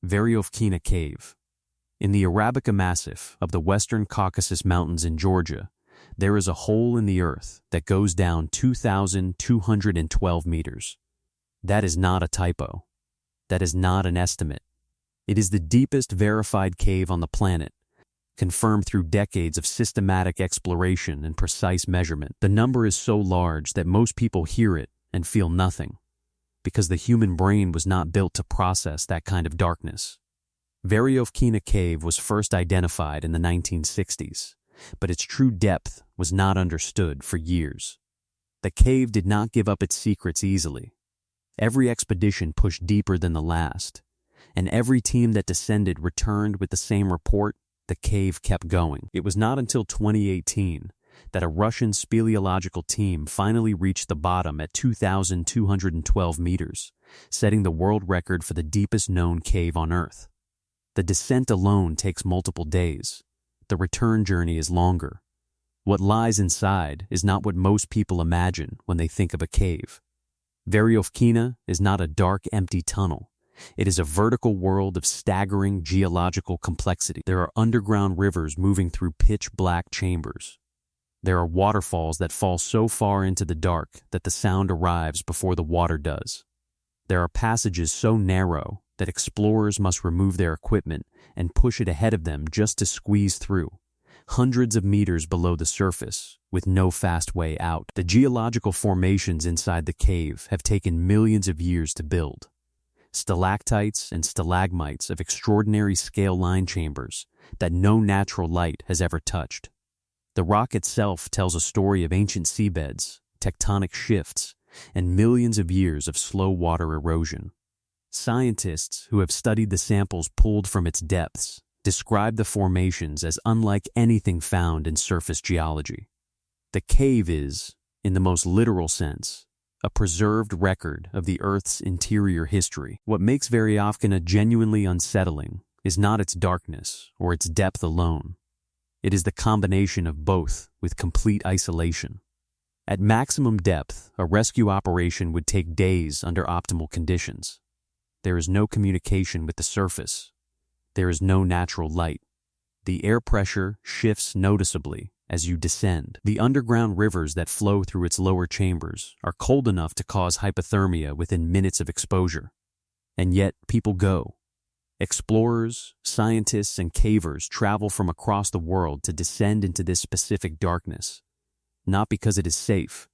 Veryovkina Cave. In the Arabica Massif of the Western Caucasus Mountains in Georgia, there is a hole in the earth that goes down 2,212 meters. That is not a typo. That is not an estimate. It is the deepest verified cave on the planet, confirmed through decades of systematic exploration and precise measurement. The number is so large that most people hear it and feel nothing, because the human brain was not built to process that kind of darkness. Veryovkina Cave was first identified in the 1960s, but its true depth was not understood for years. The cave did not give up its secrets easily. Every expedition pushed deeper than the last, and every team that descended returned with the same report: the cave kept going. It was not until 2018 that a Russian speleological team finally reached the bottom at 2,212 meters, setting the world record for the deepest known cave on Earth. The descent alone takes multiple days. The return journey is longer. What lies inside is not what most people imagine when they think of a cave. Veryovkina is not a dark, empty tunnel. It is a vertical world of staggering geological complexity. There are underground rivers moving through pitch-black chambers. There are waterfalls that fall so far into the dark that the sound arrives before the water does. There are passages so narrow that explorers must remove their equipment and push it ahead of them just to squeeze through, hundreds of meters below the surface, with no fast way out. The geological formations inside the cave have taken millions of years to build. Stalactites and stalagmites of extraordinary scale line chambers that no natural light has ever touched. The rock itself tells a story of ancient seabeds, tectonic shifts, and millions of years of slow water erosion. Scientists who have studied the samples pulled from its depths describe the formations as unlike anything found in surface geology. The cave is, in the most literal sense, a preserved record of the Earth's interior history. What makes Veryovkina genuinely unsettling is not its darkness or its depth alone. It is the combination of both with complete isolation. At maximum depth, a rescue operation would take days under optimal conditions. There is no communication with the surface. There is no natural light. The air pressure shifts noticeably as you descend. The underground rivers that flow through its lower chambers are cold enough to cause hypothermia within minutes of exposure. And yet, people go. Explorers, scientists, and cavers travel from across the world to descend into this specific darkness, not because it is safe,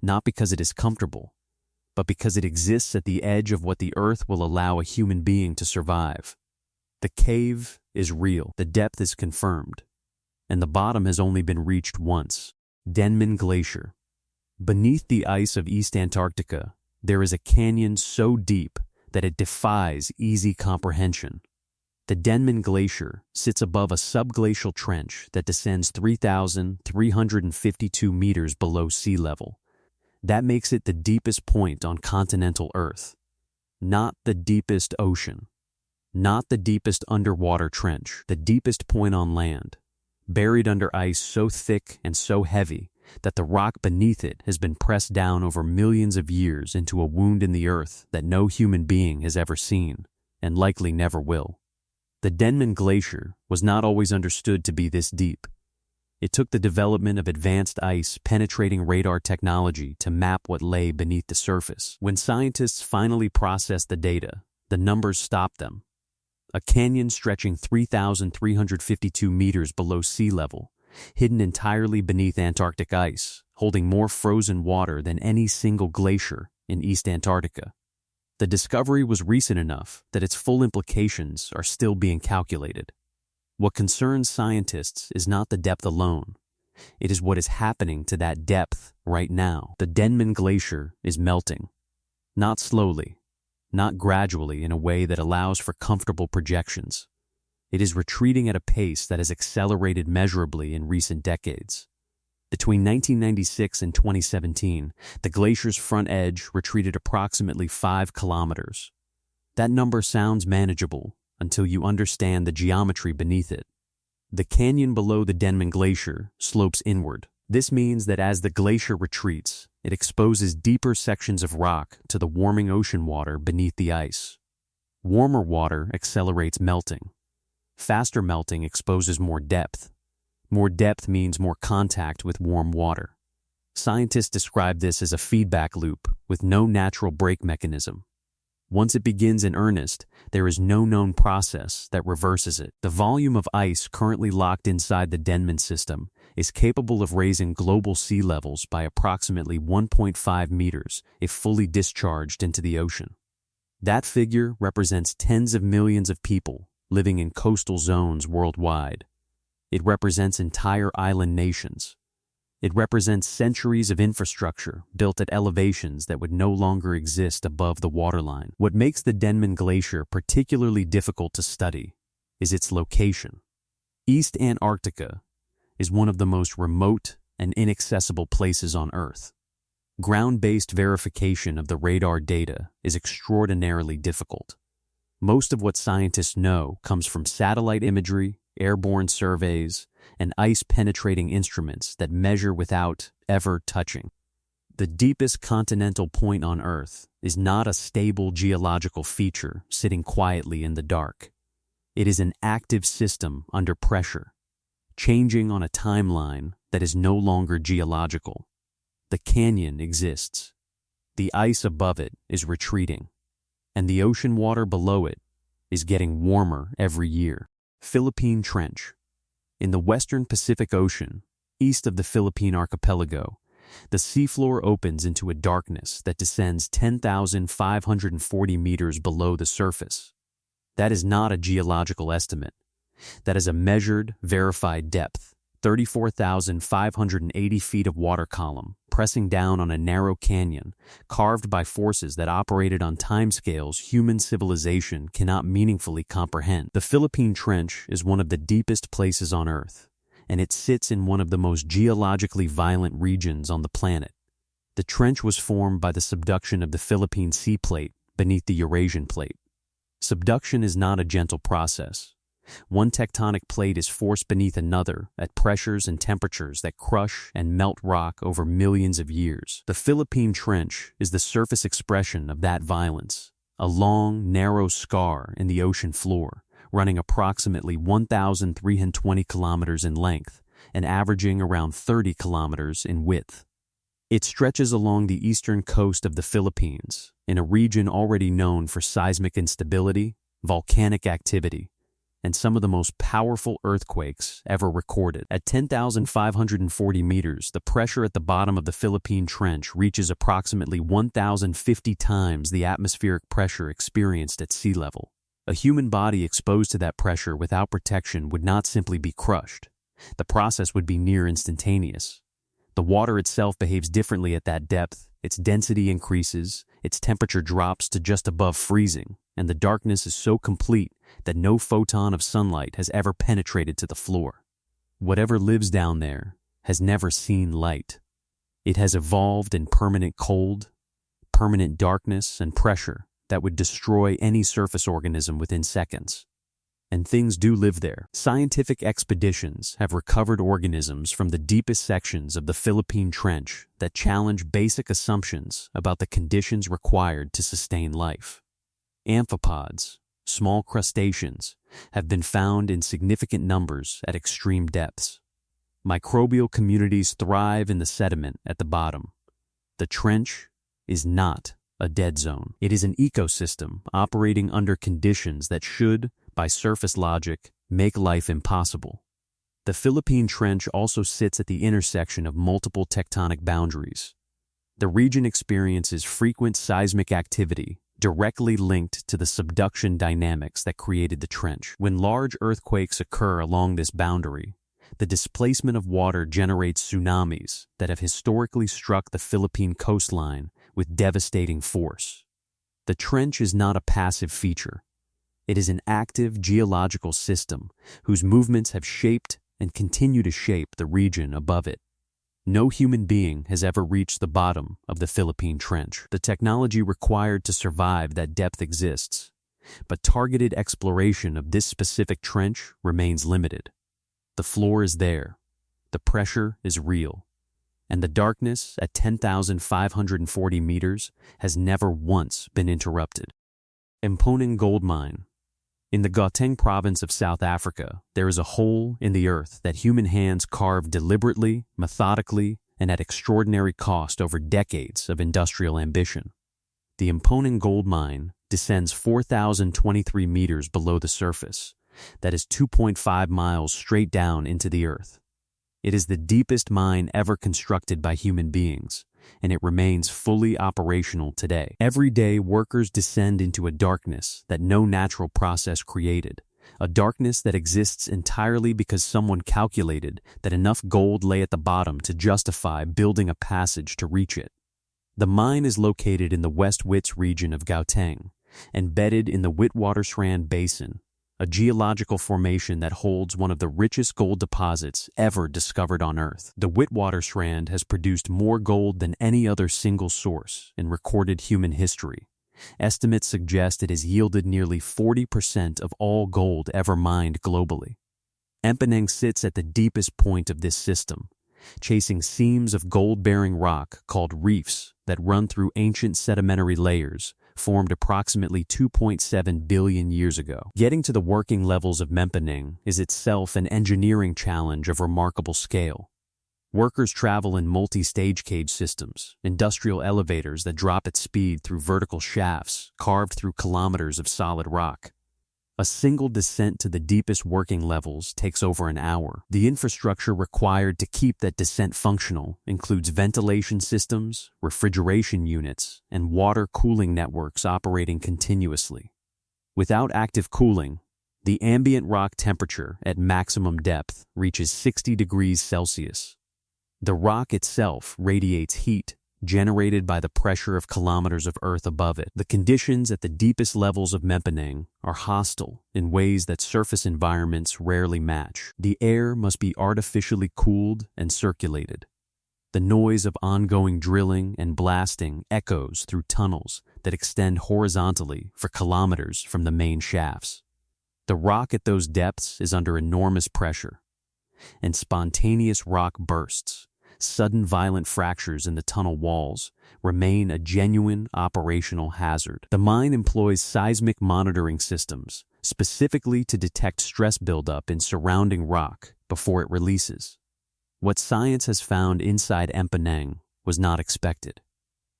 not because it is comfortable, but because it exists at the edge of what the Earth will allow a human being to survive. The cave is real, the depth is confirmed, and the bottom has only been reached once. Denman Glacier. Beneath the ice of East Antarctica, there is a canyon so deep that it defies easy comprehension. The Denman Glacier sits above a subglacial trench that descends 3,352 meters below sea level. That makes it the deepest point on continental Earth. Not the deepest ocean. Not the deepest underwater trench, the deepest point on land, buried under ice so thick and so heavy that the rock beneath it has been pressed down over millions of years into a wound in the earth that no human being has ever seen, and likely never will. The Denman Glacier was not always understood to be this deep. It took the development of advanced ice-penetrating radar technology to map what lay beneath the surface. When scientists finally processed the data, the numbers stopped them. A canyon stretching 3,352 meters below sea level, hidden entirely beneath Antarctic ice, holding more frozen water than any single glacier in East Antarctica. The discovery was recent enough that its full implications are still being calculated. What concerns scientists is not the depth alone. It is what is happening to that depth right now. The Denman Glacier is melting. Not slowly, not gradually in a way that allows for comfortable projections. It is retreating at a pace that has accelerated measurably in recent decades. Between 1996 and 2017, the glacier's front edge retreated approximately 5 kilometers. That number sounds manageable until you understand the geometry beneath it. The canyon below the Denman Glacier slopes inward. This means that as the glacier retreats, it exposes deeper sections of rock to the warming ocean water beneath the ice. Warmer water accelerates melting. Faster melting exposes more depth. More depth means more contact with warm water. Scientists describe this as a feedback loop with no natural brake mechanism. Once it begins in earnest, there is no known process that reverses it. The volume of ice currently locked inside the Denman system is capable of raising global sea levels by approximately 1.5 meters if fully discharged into the ocean. That figure represents tens of millions of people living in coastal zones worldwide. It represents entire island nations. It represents centuries of infrastructure built at elevations that would no longer exist above the waterline. What makes the Denman Glacier particularly difficult to study is its location. East Antarctica is one of the most remote and inaccessible places on Earth. Ground-based verification of the radar data is extraordinarily difficult. Most of what scientists know comes from satellite imagery, airborne surveys, and ice-penetrating instruments that measure without ever touching. The deepest continental point on Earth is not a stable geological feature sitting quietly in the dark. It is an active system under pressure, changing on a timeline that is no longer geological. The canyon exists. The ice above it is retreating, and the ocean water below it is getting warmer every year. Philippine Trench. In the western Pacific Ocean, east of the Philippine archipelago, the seafloor opens into a darkness that descends 10,540 meters below the surface. That is not a geological estimate. That is a measured, verified depth, 34,580 feet of water column, pressing down on a narrow canyon, carved by forces that operated on timescales human civilization cannot meaningfully comprehend. The Philippine Trench is one of the deepest places on Earth, and it sits in one of the most geologically violent regions on the planet. The trench was formed by the subduction of the Philippine Sea Plate beneath the Eurasian Plate. Subduction is not a gentle process. One tectonic plate is forced beneath another at pressures and temperatures that crush and melt rock over millions of years. The Philippine Trench is the surface expression of that violence, a long, narrow scar in the ocean floor, running approximately 1,320 kilometers in length and averaging around 30 kilometers in width. It stretches along the eastern coast of the Philippines, in a region already known for seismic instability, volcanic activity, and some of the most powerful earthquakes ever recorded. At 10,540 meters, the pressure at the bottom of the Philippine Trench reaches approximately 1,050 times the atmospheric pressure experienced at sea level. A human body exposed to that pressure without protection would not simply be crushed. The process would be near instantaneous. The water itself behaves differently at that depth. Its density increases, its temperature drops to just above freezing, and the darkness is so complete that no photon of sunlight has ever penetrated to the floor. Whatever lives down there has never seen light. It has evolved in permanent cold, permanent darkness, and pressure that would destroy any surface organism within seconds. And things do live there. Scientific expeditions have recovered organisms from the deepest sections of the Philippine Trench that challenge basic assumptions about the conditions required to sustain life. Amphipods, small crustaceans, have been found in significant numbers at extreme depths. Microbial communities thrive in the sediment at the bottom. The trench is not a dead zone. It is an ecosystem operating under conditions that should, by surface logic, make life impossible. The Philippine Trench also sits at the intersection of multiple tectonic boundaries. The region experiences frequent seismic activity directly linked to the subduction dynamics that created the trench. When large earthquakes occur along this boundary, the displacement of water generates tsunamis that have historically struck the Philippine coastline with devastating force. The trench is not a passive feature. It is an active geological system whose movements have shaped and continue to shape the region above it. No human being has ever reached the bottom of the Philippine Trench. The technology required to survive that depth exists, but targeted exploration of this specific trench remains limited. The floor is there, the pressure is real, and the darkness at 10,540 meters has never once been interrupted. Mponeng Gold Mine. In the Gauteng province of South Africa, there is a hole in the earth that human hands carved deliberately, methodically, and at extraordinary cost over decades of industrial ambition. The Mponeng Gold Mine descends 4,023 meters below the surface. That is 2.5 miles straight down into the earth. It is the deepest mine ever constructed by human beings, and it remains fully operational today. Every day, workers descend into a darkness that no natural process created, a darkness that exists entirely because someone calculated that enough gold lay at the bottom to justify building a passage to reach it. The mine is located in the West Wits region of Gauteng, embedded in the Witwatersrand Basin, a geological formation that holds one of the richest gold deposits ever discovered on Earth. The Witwatersrand has produced more gold than any other single source in recorded human history. Estimates suggest it has yielded nearly 40% of all gold ever mined globally. Mponeng sits at the deepest point of this system, chasing seams of gold-bearing rock called reefs that run through ancient sedimentary layers formed approximately 2.7 billion years ago. Getting to the working levels of Mponeng is itself an engineering challenge of remarkable scale. Workers travel in multi-stage cage systems, industrial elevators that drop at speed through vertical shafts carved through kilometers of solid rock. A single descent to the deepest working levels takes over an hour. The infrastructure required to keep that descent functional includes ventilation systems, refrigeration units, and water cooling networks operating continuously. Without active cooling, the ambient rock temperature at maximum depth reaches 60 degrees Celsius. The rock itself radiates heat generated by the pressure of kilometers of earth above it. The conditions at the deepest levels of Mponeng are hostile in ways that surface environments rarely match. The air must be artificially cooled and circulated. The noise of ongoing drilling and blasting echoes through tunnels that extend horizontally for kilometers from the main shafts. The rock at those depths is under enormous pressure, and spontaneous rock bursts, sudden violent fractures in the tunnel walls, remain a genuine operational hazard. The mine employs seismic monitoring systems specifically to detect stress buildup in surrounding rock before it releases. What science has found inside Mponeng was not expected.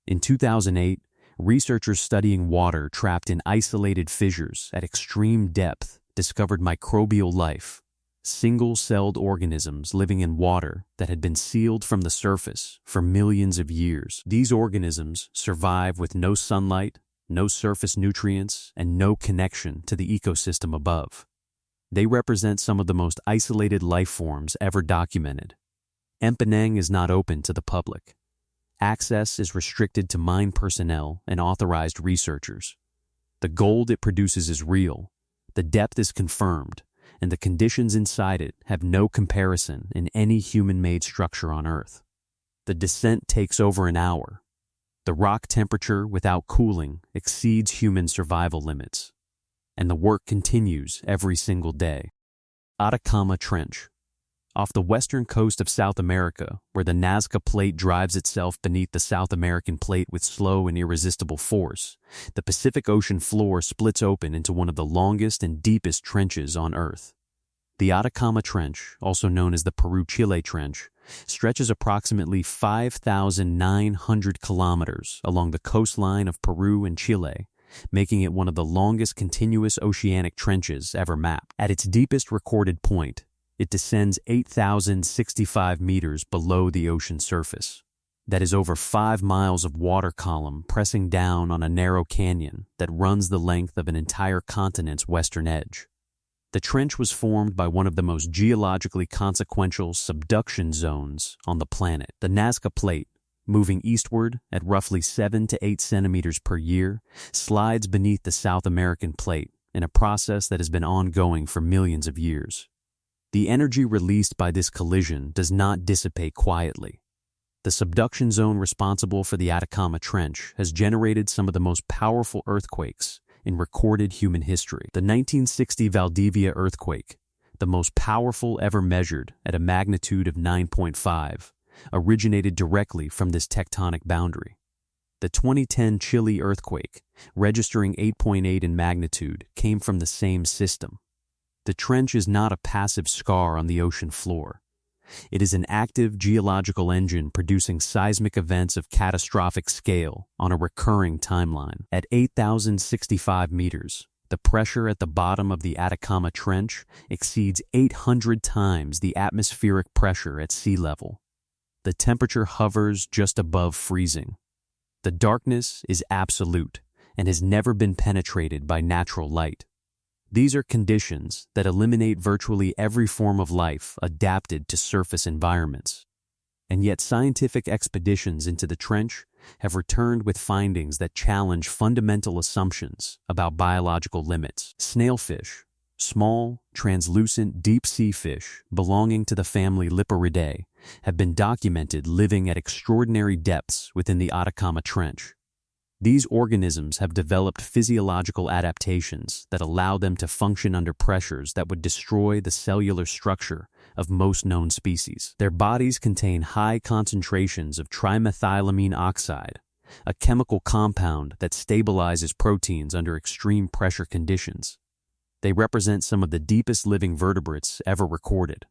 In 2008, researchers studying water trapped in isolated fissures at extreme depth discovered microbial life, single-celled organisms living in water that had been sealed from the surface for millions of years. These organisms survive with no sunlight, no surface nutrients, and no connection to the ecosystem above. They represent some of the most isolated life forms ever documented. Mponeng is not open to the public. Access is restricted to mine personnel and authorized researchers. The gold it produces is real, the depth is confirmed, and the conditions inside it have no comparison in any human-made structure on Earth. The descent takes over an hour. The rock temperature without cooling exceeds human survival limits, and the work continues every single day. Atacama Trench. Off the western coast of South America, where the Nazca Plate drives itself beneath the South American Plate with slow and irresistible force, the Pacific Ocean floor splits open into one of the longest and deepest trenches on Earth. The Atacama Trench, also known as the Peru-Chile Trench, stretches approximately 5,900 kilometers along the coastline of Peru and Chile, making it one of the longest continuous oceanic trenches ever mapped. At its deepest recorded point, it descends 8,065 meters below the ocean surface. That is over 5 miles of water column pressing down on a narrow canyon that runs the length of an entire continent's western edge. The trench was formed by one of the most geologically consequential subduction zones on the planet. The Nazca Plate, moving eastward at roughly 7 to 8 centimeters per year, slides beneath the South American Plate in a process that has been ongoing for millions of years. The energy released by this collision does not dissipate quietly. The subduction zone responsible for the Atacama Trench has generated some of the most powerful earthquakes in recorded human history. The 1960 Valdivia earthquake, the most powerful ever measured at a magnitude of 9.5, originated directly from this tectonic boundary. The 2010 Chile earthquake, registering 8.8 in magnitude, came from the same system. The trench is not a passive scar on the ocean floor. It is an active geological engine producing seismic events of catastrophic scale on a recurring timeline. At 8,065 meters, the pressure at the bottom of the Atacama Trench exceeds 800 times the atmospheric pressure at sea level. The temperature hovers just above freezing. The darkness is absolute and has never been penetrated by natural light. These are conditions that eliminate virtually every form of life adapted to surface environments. And yet scientific expeditions into the trench have returned with findings that challenge fundamental assumptions about biological limits. Snailfish, small, translucent deep-sea fish belonging to the family Liparidae, have been documented living at extraordinary depths within the Atacama Trench. These organisms have developed physiological adaptations that allow them to function under pressures that would destroy the cellular structure of most known species. Their bodies contain high concentrations of trimethylamine oxide, a chemical compound that stabilizes proteins under extreme pressure conditions. They represent some of the deepest living vertebrates ever recorded.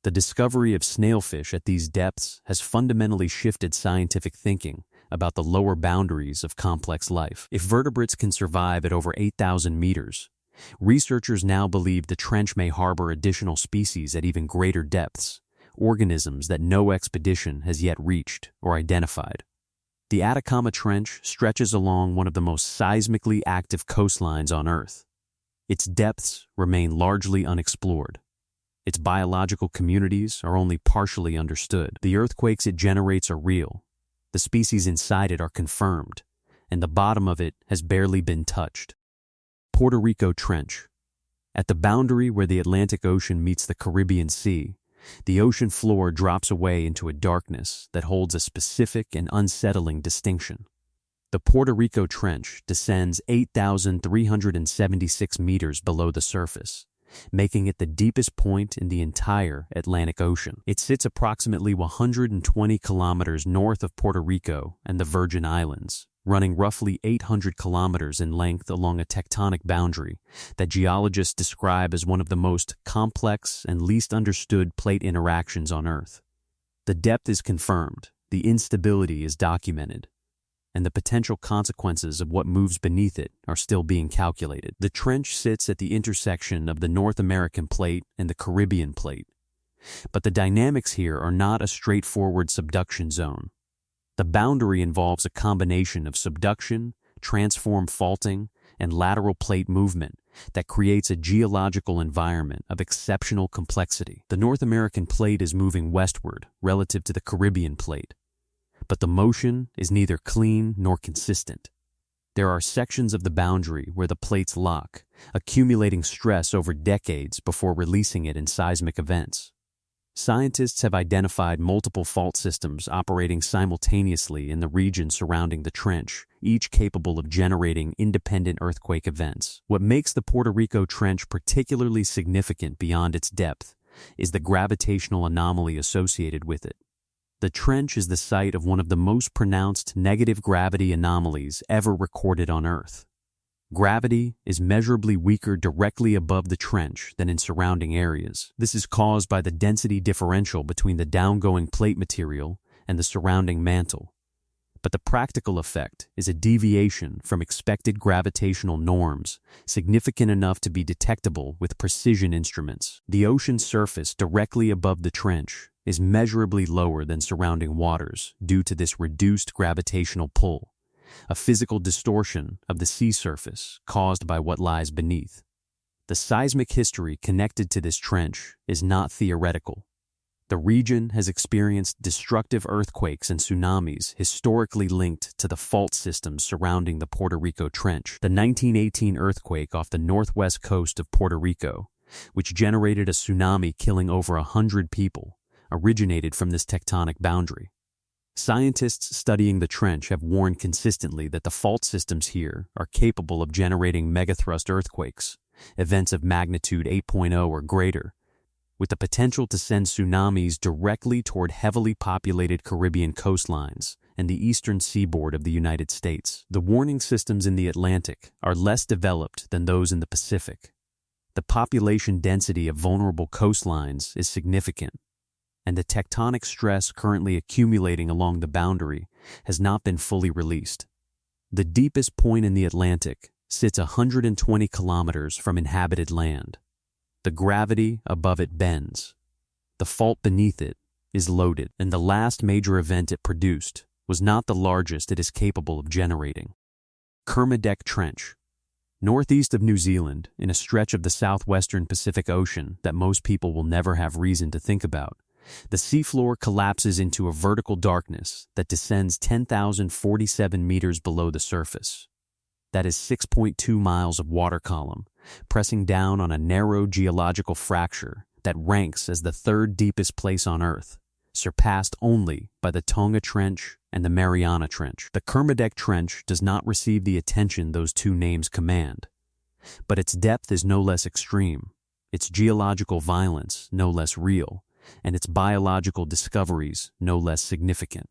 The discovery of snailfish at these depths has fundamentally shifted scientific thinking about the lower boundaries of complex life. If vertebrates can survive at over 8,000 meters, researchers now believe the trench may harbor additional species at even greater depths, organisms that no expedition has yet reached or identified. The Atacama Trench stretches along one of the most seismically active coastlines on Earth. Its depths remain largely unexplored. Its biological communities are only partially understood. The earthquakes it generates are real. The species inside it are confirmed, and the bottom of it has barely been touched. Puerto Rico Trench. At the boundary where the Atlantic Ocean meets the Caribbean Sea, the ocean floor drops away into a darkness that holds a specific and unsettling distinction. The Puerto Rico Trench descends 8,376 meters below the surface, making it the deepest point in the entire Atlantic Ocean. It sits approximately 120 kilometers north of Puerto Rico and the Virgin Islands, running roughly 800 kilometers in length along a tectonic boundary that geologists describe as one of the most complex and least understood plate interactions on Earth. The depth is confirmed, the instability is documented, and the potential consequences of what moves beneath it are still being calculated. The trench sits at the intersection of the North American plate and the Caribbean plate, but the dynamics here are not a straightforward subduction zone. The boundary involves a combination of subduction, transform faulting, and lateral plate movement that creates a geological environment of exceptional complexity. The North American plate is moving westward relative to the Caribbean plate, but the motion is neither clean nor consistent. There are sections of the boundary where the plates lock, accumulating stress over decades before releasing it in seismic events. Scientists have identified multiple fault systems operating simultaneously in the region surrounding the trench, each capable of generating independent earthquake events. What makes the Puerto Rico Trench particularly significant beyond its depth is the gravitational anomaly associated with it. The trench is the site of one of the most pronounced negative gravity anomalies ever recorded on Earth. Gravity is measurably weaker directly above the trench than in surrounding areas. This is caused by the density differential between the downgoing plate material and the surrounding mantle. But the practical effect is a deviation from expected gravitational norms, significant enough to be detectable with precision instruments. The ocean surface directly above the trench is measurably lower than surrounding waters due to this reduced gravitational pull, a physical distortion of the sea surface caused by what lies beneath. The seismic history connected to this trench is not theoretical. The region has experienced destructive earthquakes and tsunamis historically linked to the fault systems surrounding the Puerto Rico Trench. The 1918 earthquake off the northwest coast of Puerto Rico, which generated a tsunami killing over 100 people, originated from this tectonic boundary. Scientists studying the trench have warned consistently that the fault systems here are capable of generating megathrust earthquakes, events of magnitude 8.0 or greater, with the potential to send tsunamis directly toward heavily populated Caribbean coastlines and the eastern seaboard of the United States. The warning systems in the Atlantic are less developed than those in the Pacific. The population density of vulnerable coastlines is significant, and the tectonic stress currently accumulating along the boundary has not been fully released. The deepest point in the Atlantic sits 120 kilometers from inhabited land. The gravity above it bends. The fault beneath it is loaded, and the last major event it produced was not the largest it is capable of generating. Kermadec Trench. Northeast of New Zealand, in a stretch of the southwestern Pacific Ocean that most people will never have reason to think about, the seafloor collapses into a vertical darkness that descends 10,047 meters below the surface. That is 6.2 miles of water column, pressing down on a narrow geological fracture that ranks as the third deepest place on Earth, surpassed only by the Tonga Trench and the Mariana Trench. The Kermadec Trench does not receive the attention those two names command, but its depth is no less extreme, its geological violence no less real, and its biological discoveries no less significant.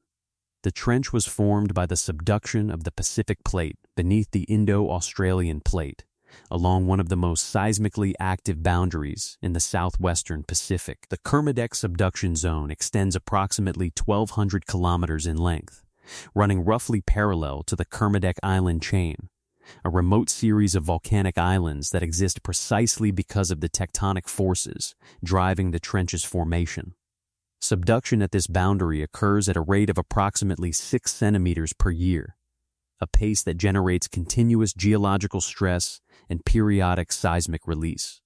The trench was formed by the subduction of the Pacific Plate beneath the Indo-Australian Plate, along one of the most seismically active boundaries in the southwestern Pacific. The Kermadec subduction zone extends approximately 1,200 kilometers in length, running roughly parallel to the Kermadec Island chain, a remote series of volcanic islands that exist precisely because of the tectonic forces driving the trench's formation. Subduction at this boundary occurs at a rate of approximately 6 centimeters per year, a pace that generates continuous geological stress and periodic seismic release.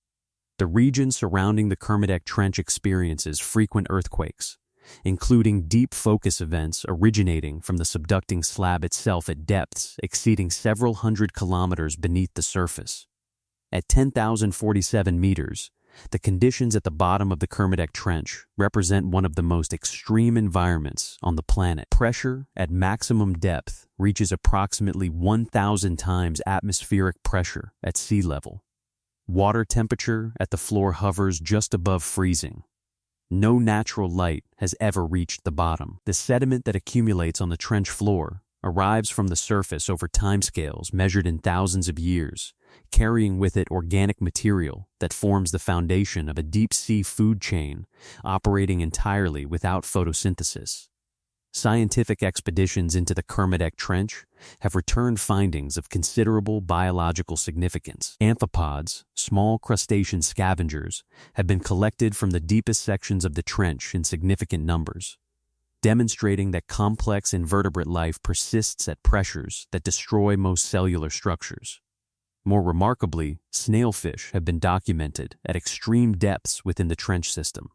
The region surrounding the Kermadec Trench experiences frequent earthquakes, including deep focus events originating from the subducting slab itself at depths exceeding several hundred kilometers beneath the surface. At 10,047 meters, the conditions at the bottom of the Kermadec Trench represent one of the most extreme environments on the planet. Pressure at maximum depth reaches approximately 1,000 times atmospheric pressure at sea level. Water temperature at the floor hovers just above freezing. No natural light has ever reached the bottom. The sediment that accumulates on the trench floor arrives from the surface over timescales measured in thousands of years, carrying with it organic material that forms the foundation of a deep-sea food chain operating entirely without photosynthesis. Scientific expeditions into the Kermadec Trench have returned findings of considerable biological significance. Amphipods, small crustacean scavengers, have been collected from the deepest sections of the trench in significant numbers, demonstrating that complex invertebrate life persists at pressures that destroy most cellular structures. More remarkably, snailfish have been documented at extreme depths within the trench system,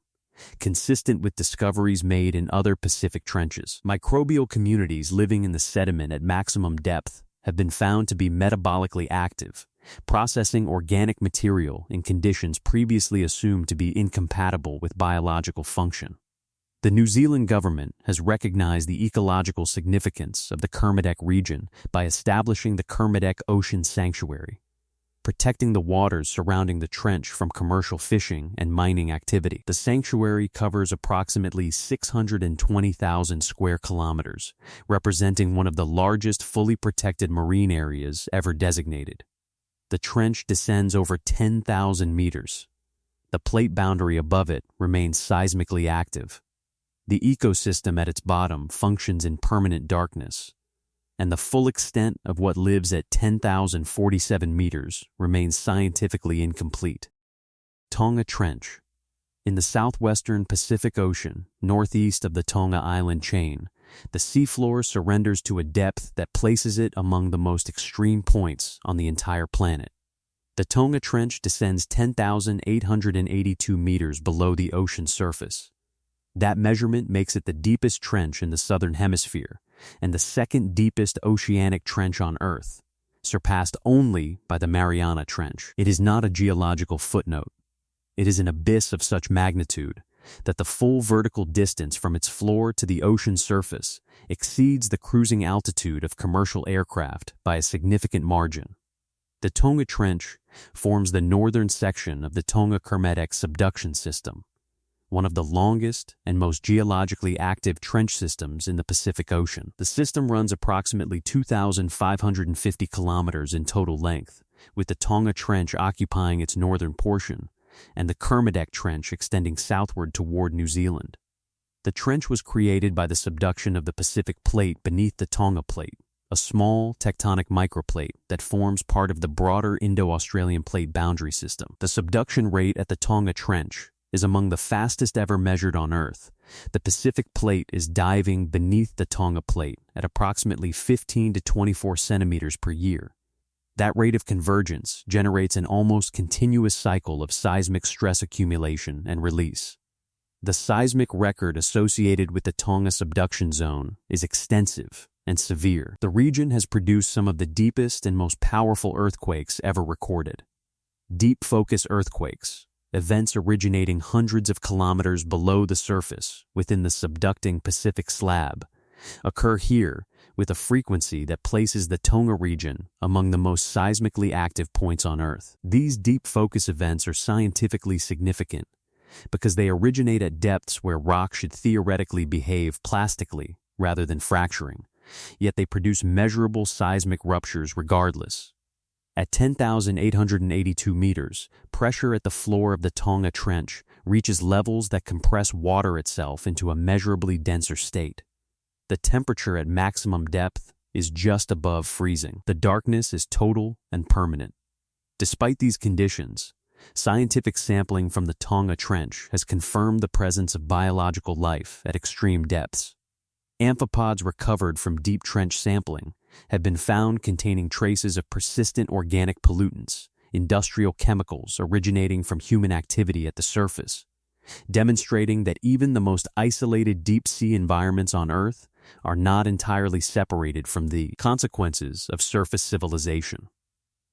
consistent with discoveries made in other Pacific trenches. Microbial communities living in the sediment at maximum depth have been found to be metabolically active, processing organic material in conditions previously assumed to be incompatible with biological function. The New Zealand government has recognized the ecological significance of the Kermadec region by establishing the Kermadec Ocean Sanctuary, protecting the waters surrounding the trench from commercial fishing and mining activity. The sanctuary covers approximately 620,000 square kilometers, representing one of the largest fully protected marine areas ever designated. The trench descends over 10,000 meters. The plate boundary above it remains seismically active. The ecosystem at its bottom functions in permanent darkness, and the full extent of what lives at 10,047 meters remains scientifically incomplete. Tonga Trench. In the southwestern Pacific Ocean, northeast of the Tonga Island chain, the seafloor surrenders to a depth that places it among the most extreme points on the entire planet. The Tonga Trench descends 10,882 meters below the ocean surface. That measurement makes it the deepest trench in the southern hemisphere and the second deepest oceanic trench on Earth, surpassed only by the Mariana Trench. It is not a geological footnote. It is an abyss of such magnitude that the full vertical distance from its floor to the ocean surface exceeds the cruising altitude of commercial aircraft by a significant margin. The Tonga Trench forms the northern section of the Tonga Kermadec subduction system, one of the longest and most geologically active trench systems in the Pacific Ocean. The system runs approximately 2,550 kilometers in total length, with the Tonga Trench occupying its northern portion, and the Kermadec Trench extending southward toward New Zealand. The trench was created by the subduction of the Pacific Plate beneath the Tonga Plate, a small tectonic microplate that forms part of the broader Indo-Australian Plate boundary system. The subduction rate at the Tonga Trench is among the fastest ever measured on Earth. The Pacific Plate is diving beneath the Tonga Plate at approximately 15 to 24 centimeters per year. That rate of convergence generates an almost continuous cycle of seismic stress accumulation and release. The seismic record associated with the Tonga subduction zone is extensive and severe. The region has produced some of the deepest and most powerful earthquakes ever recorded. Deep focus earthquakes, events originating hundreds of kilometers below the surface within the subducting Pacific slab, occur here with a frequency that places the Tonga region among the most seismically active points on Earth. These deep focus events are scientifically significant because they originate at depths where rock should theoretically behave plastically rather than fracturing. Yet they produce measurable seismic ruptures regardless. At 10,882 meters, pressure at the floor of the Tonga Trench reaches levels that compress water itself into a measurably denser state. The temperature at maximum depth is just above freezing. The darkness is total and permanent. Despite these conditions, scientific sampling from the Tonga Trench has confirmed the presence of biological life at extreme depths. Amphipods recovered from deep trench sampling have been found containing traces of persistent organic pollutants, industrial chemicals originating from human activity at the surface, demonstrating that even the most isolated deep-sea environments on Earth are not entirely separated from the consequences of surface civilization.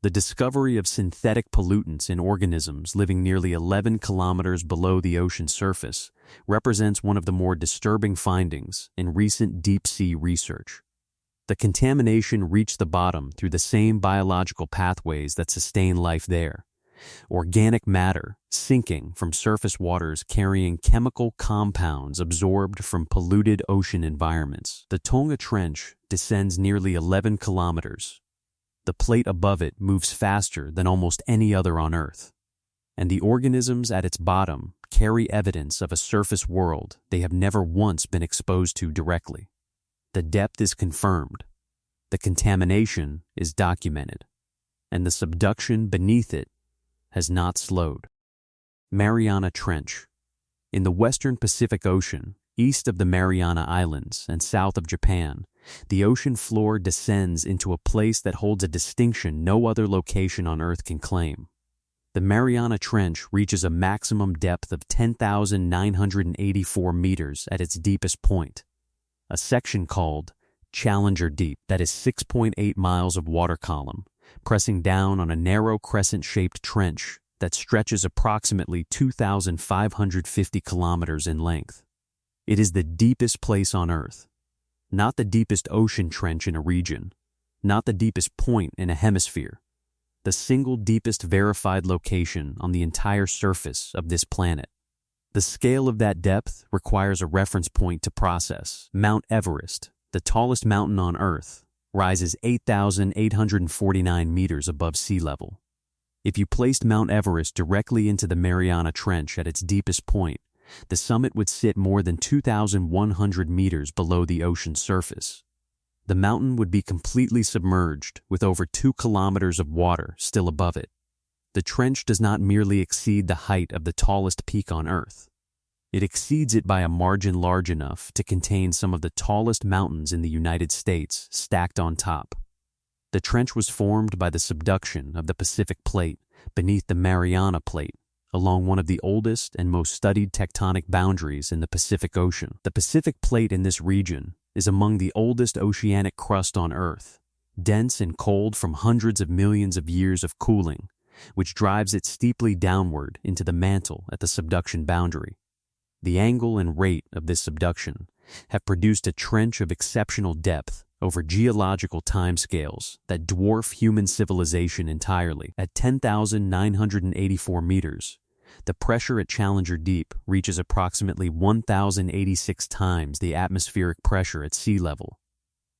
The discovery of synthetic pollutants in organisms living nearly 11 kilometers below the ocean surface represents one of the more disturbing findings in recent deep-sea research. The contamination reached the bottom through the same biological pathways that sustain life there. Organic matter sinking from surface waters carrying chemical compounds absorbed from polluted ocean environments. The Tonga Trench descends nearly 11 kilometers. The plate above it moves faster than almost any other on Earth, and the organisms at its bottom carry evidence of a surface world they have never once been exposed to directly. The depth is confirmed, the contamination is documented, and the subduction beneath it has not slowed. Mariana Trench. In the western Pacific Ocean, east of the Mariana Islands and south of Japan, the ocean floor descends into a place that holds a distinction no other location on Earth can claim. The Mariana Trench reaches a maximum depth of 10,984 meters at its deepest point, a section called Challenger Deep that is 6.8 miles of water column, pressing down on a narrow crescent-shaped trench that stretches approximately 2,550 kilometers in length. It is the deepest place on Earth. Not the deepest ocean trench in a region, not the deepest point in a hemisphere, the single deepest verified location on the entire surface of this planet. The scale of that depth requires a reference point to process. Mount Everest, the tallest mountain on Earth, rises 8,849 meters above sea level. If you placed Mount Everest directly into the Mariana Trench at its deepest point, the summit would sit more than 2,100 meters below the ocean surface. The mountain would be completely submerged with over 2 kilometers of water still above it. The trench does not merely exceed the height of the tallest peak on Earth. It exceeds it by a margin large enough to contain some of the tallest mountains in the United States stacked on top. The trench was formed by the subduction of the Pacific Plate beneath the Mariana Plate, along one of the oldest and most studied tectonic boundaries in the Pacific Ocean. The Pacific Plate in this region is among the oldest oceanic crust on Earth, dense and cold from hundreds of millions of years of cooling, which drives it steeply downward into the mantle at the subduction boundary. The angle and rate of this subduction have produced a trench of exceptional depth over geological timescales that dwarf human civilization entirely. At 10,984 meters, The pressure at Challenger Deep reaches approximately 1,086 times the atmospheric pressure at sea level.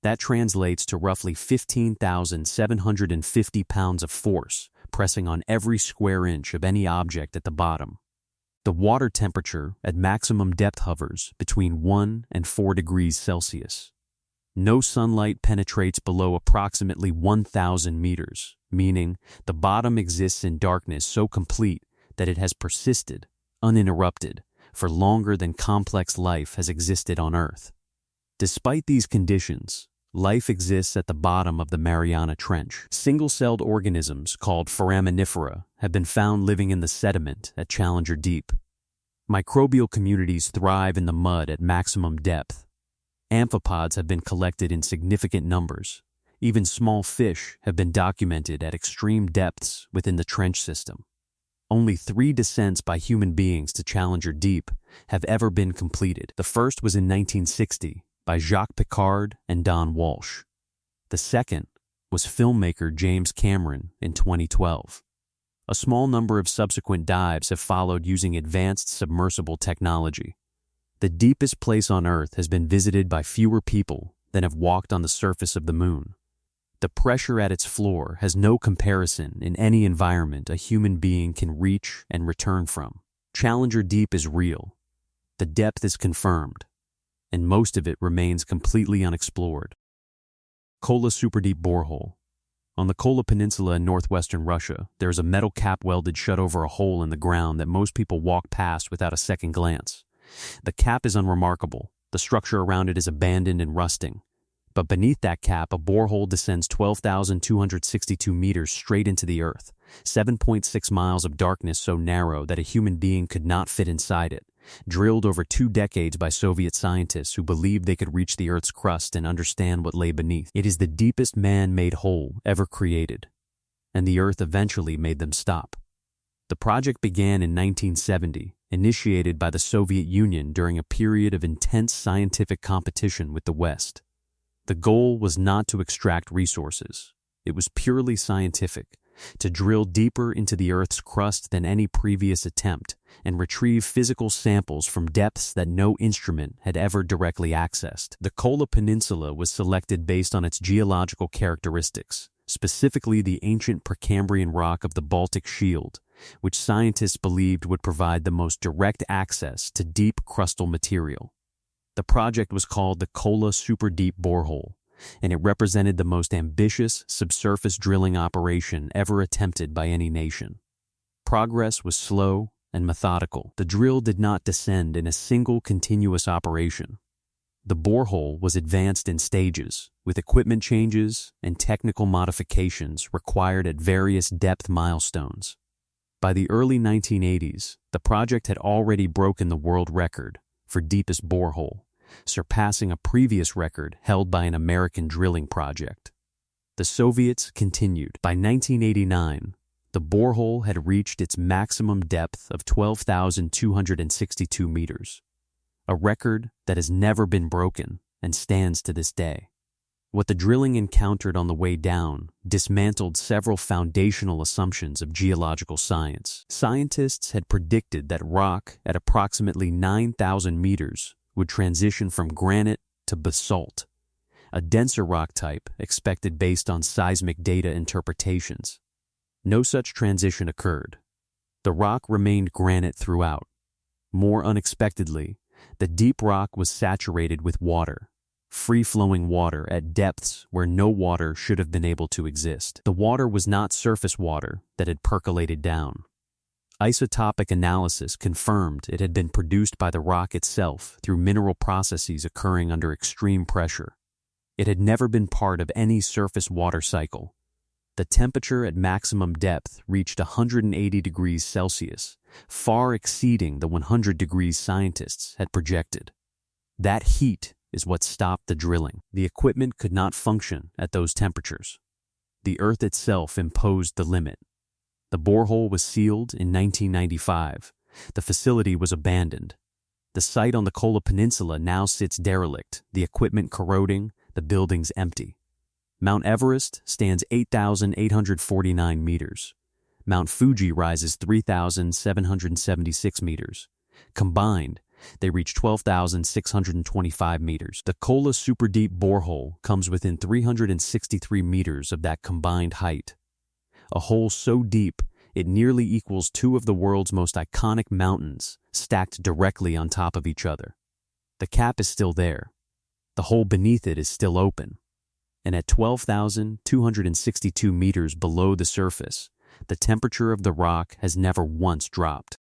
That translates to roughly 15,750 pounds of force pressing on every square inch of any object at the bottom. The water temperature at maximum depth hovers between 1 and 4 degrees Celsius. No sunlight penetrates below approximately 1,000 meters, meaning the bottom exists in darkness so complete that it has persisted, uninterrupted, for longer than complex life has existed on Earth. Despite these conditions, life exists at the bottom of the Mariana Trench. Single-celled organisms called foraminifera have been found living in the sediment at Challenger Deep. Microbial communities thrive in the mud at maximum depth. Amphipods have been collected in significant numbers. Even small fish have been documented at extreme depths within the trench system. Only 3 descents by human beings to Challenger Deep have ever been completed. The first was in 1960 by Jacques Piccard and Don Walsh. The second was filmmaker James Cameron in 2012. A small number of subsequent dives have followed using advanced submersible technology. The deepest place on Earth has been visited by fewer people than have walked on the surface of the moon. The pressure at its floor has no comparison in any environment a human being can reach and return from. Challenger Deep is real. The depth is confirmed, and most of it remains completely unexplored. Kola Superdeep Borehole. On the Kola Peninsula in northwestern Russia, there is a metal cap welded shut over a hole in the ground that most people walk past without a second glance. The cap is unremarkable. The structure around it is abandoned and rusting. But beneath that cap, a borehole descends 12,262 meters straight into the earth, 7.6 miles of darkness so narrow that a human being could not fit inside it, drilled over 2 decades by Soviet scientists who believed they could reach the Earth's crust and understand what lay beneath. It is the deepest man-made hole ever created, and the Earth eventually made them stop. The project began in 1970, initiated by the Soviet Union during a period of intense scientific competition with the West. The goal was not to extract resources. It was purely scientific, to drill deeper into the Earth's crust than any previous attempt and retrieve physical samples from depths that no instrument had ever directly accessed. The Kola Peninsula was selected based on its geological characteristics, specifically the ancient Precambrian rock of the Baltic Shield, which scientists believed would provide the most direct access to deep crustal material. The project was called the Kola Superdeep Borehole, and it represented the most ambitious subsurface drilling operation ever attempted by any nation. Progress was slow and methodical. The drill did not descend in a single continuous operation. The borehole was advanced in stages, with equipment changes and technical modifications required at various depth milestones. By the early 1980s, the project had already broken the world record for deepest borehole, surpassing a previous record held by an American drilling project. The Soviets continued. By 1989, the borehole had reached its maximum depth of 12,262 meters, a record that has never been broken and stands to this day. What the drilling encountered on the way down dismantled several foundational assumptions of geological science. Scientists had predicted that rock at approximately 9,000 meters would transition from granite to basalt, a denser rock type expected based on seismic data interpretations. No such transition occurred. The rock remained granite throughout. More unexpectedly, the deep rock was saturated with water, free-flowing water at depths where no water should have been able to exist. The water was not surface water that had percolated down. Isotopic analysis confirmed it had been produced by the rock itself through mineral processes occurring under extreme pressure. It had never been part of any surface water cycle. The temperature at maximum depth reached 180 degrees Celsius, far exceeding the 100 degrees scientists had projected. That heat is what stopped the drilling. The equipment could not function at those temperatures. The Earth itself imposed the limit. The borehole was sealed in 1995. The facility was abandoned. The site on the Kola Peninsula now sits derelict, the equipment corroding, the buildings empty. Mount Everest stands 8,849 meters. Mount Fuji rises 3,776 meters. Combined, they reach 12,625 meters. The Kola Superdeep borehole comes within 363 meters of that combined height. A hole so deep, it nearly equals two of the world's most iconic mountains, stacked directly on top of each other. The cap is still there. The hole beneath it is still open. And at 12,262 meters below the surface, the temperature of the rock has never once dropped.